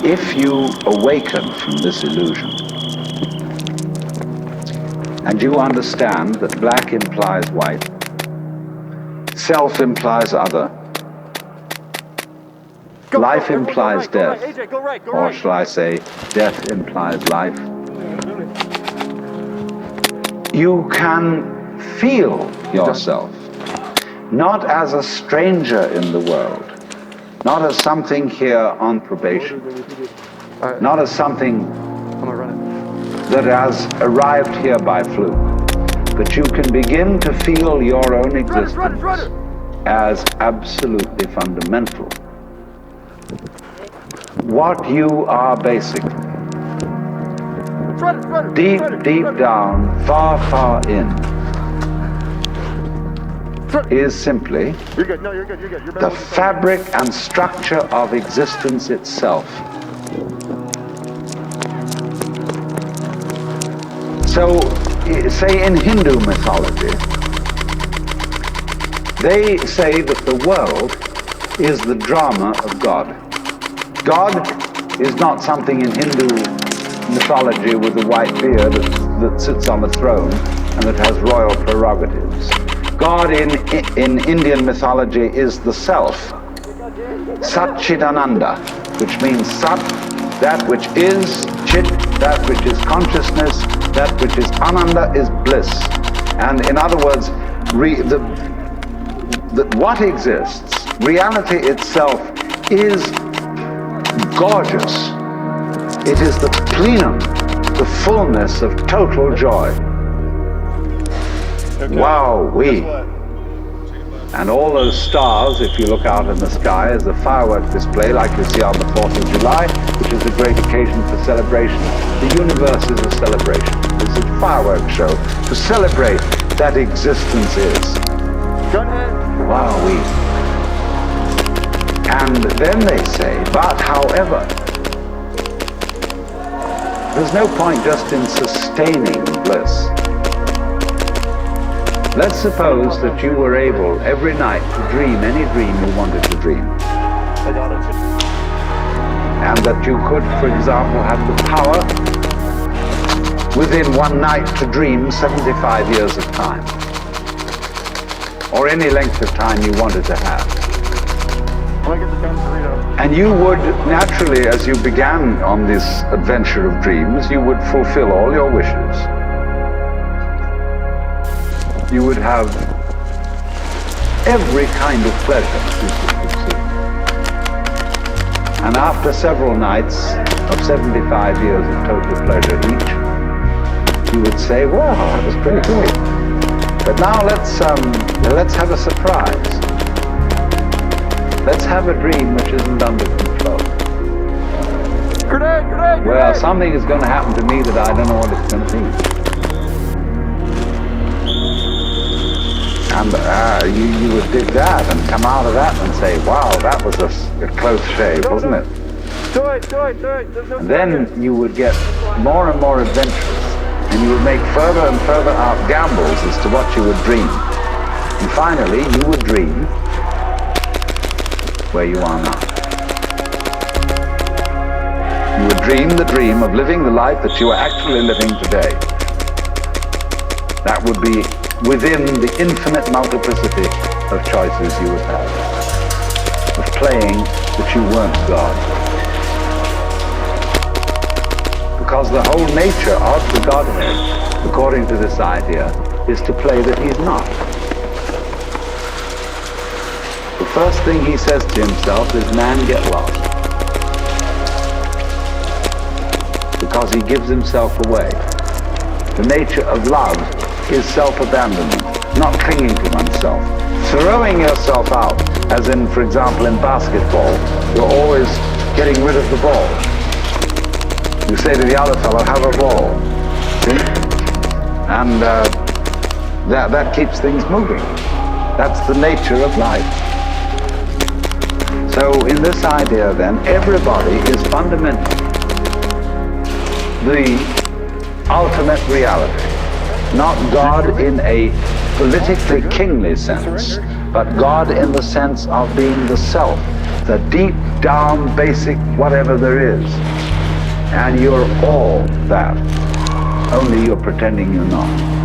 If you awaken from this illusion, and you understand that black implies white, self implies other, life implies death, or shall I say, death implies life, you can feel yourself not as a stranger in the world, not as something here on probation, not as something that has arrived here by fluke, but you can begin to feel your own existence as absolutely fundamental. What you are basically, deep, deep down, far, far in, is simply the fabric and structure of existence itself. So, say in Hindu mythology, they say that the world is the drama of God. God is not something in Hindu mythology with a white beard that sits on a throne and that has royal prerogatives. God in Indian mythology is the self, Satchidananda, which means Sat, that which is, Chit, that which is consciousness, that which is Ananda is bliss. And in other words, what exists, reality itself, is gorgeous. It is the plenum, the fullness of total joy. Okay. Wow-wee. And all those stars, if you look out in the sky, is a fireworks display like you see on the 4th of July, which is a great occasion for celebration. The universe is a celebration. It's a fireworks show to celebrate that existence is. Go ahead. Wow-wee. And then they say, but however, there's no point just in sustaining bliss. Let's suppose that you were able every night to dream any dream you wanted to dream. And that you could, for example, have the power within one night to dream 75 years of time. Or any length of time you wanted to have. And you would naturally, as you began on this adventure of dreams, you would fulfill all your wishes. You would have every kind of pleasure you could conceive. And after several nights of 75 years of total pleasure each, you would say, well, that was pretty great. But now let's have a surprise. Let's have a dream which isn't under control. Grenade! Well, something is going to happen to me that I don't know what it's going to be. And you would dig that and come out of that and say, wow, that was a close shave, wasn't it? Do it. And then you would get more and more adventurous, and you would make further and further out gambles as to what you would dream. And finally, you would dream where you are now. You would dream the dream of living the life that you are actually living today. That would be within the infinite multiplicity of choices you would have, of playing that you weren't God. Because the whole nature of the Godhead, according to this idea, is to play that he's not. The first thing he says to himself is, man, get lost. Because he gives himself away. The nature of love is self-abandonment, not clinging to oneself. Throwing yourself out, as in, for example, in basketball, you're always getting rid of the ball. You say to the other fellow, have a ball. See? And that keeps things moving. That's the nature of life. So in this idea then, everybody is fundamentally the ultimate reality. Not God in a politically kingly sense, but God in the sense of being the self, the deep down basic whatever there is. And you're all that. Only you're pretending you're not.